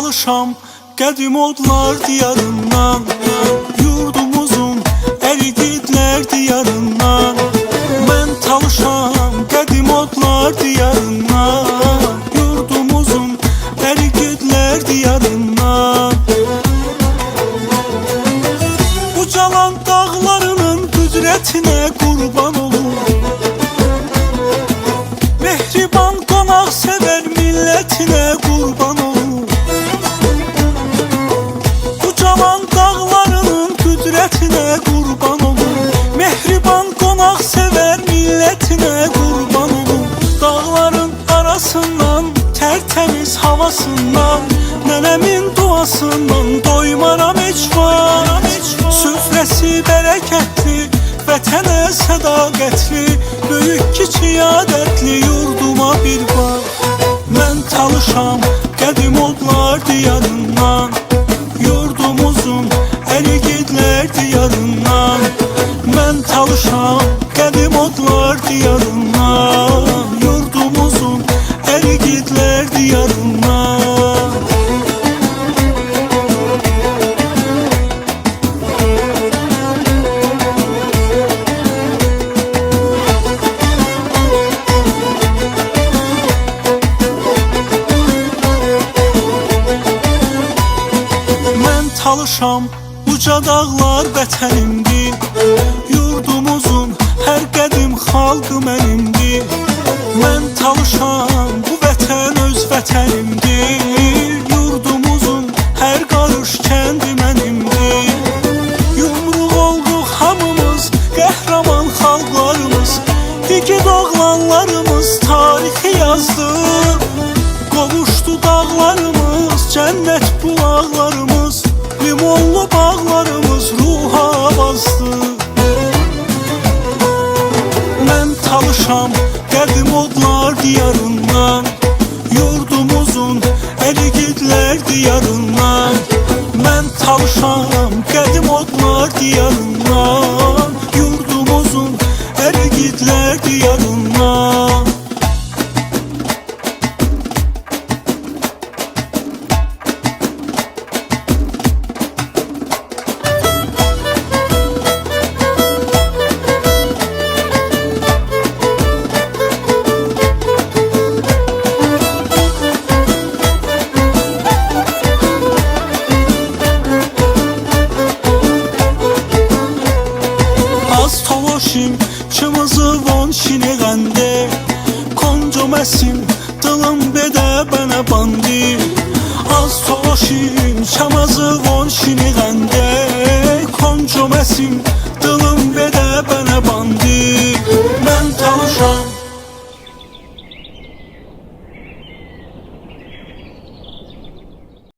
talışam qədim odlar diyarından, yurdumuzun erigidlər diyarından. Mən talışam qədim odlar diyarından, yurdumuzun erigidlər diyarından. Ucalan dağlarının qüdrətinə qurban olur, mehriban qonaq sevər millətinə qurban olur. Ucalan dağlarının qüdrətinə qurban olur, mehriban qonaq sevər millətinə qurban olur. Dağların arasından, tərtəmiz havasından, nənəmin duasından doymaram heç var. Süfrəsi bərəkətli, vətənə sədaqətli, böyük kiçik adətli yurduma bir bax. Mən talışam qədim odlar diyarından, yurdumuzun erigidlər diyarından. Mən talışam qədim odlar diyarından, yurdumuzun erigidlər diyarından. Talışam uca dağlar vətənimdir, yurdumuzun hər qədim xalqı mənimdir. Mən talışam bu vətən öz vətənimdir, yurdumuzun hər qarış kəndi mənimdir. Yumruq olduq hamımız, qəhrəman xalqlarımız, igid oğlanlarımız tarixi yazdı. Qovuşdu dağlarımız, cənnət bulaqlarımız, limonlu bağlarımız ruha bastı. Mən talışam qədim odlar diyarından, yurdumuzun erigidlər diyarından. Mən talışam qədim odlar diyarından, yurdumuzun erigidlər diyarından. Çımızı von şiniğəndə, konco məsim dılım bedə bənə bandi. Az toşim çamızı von şiniğəndə,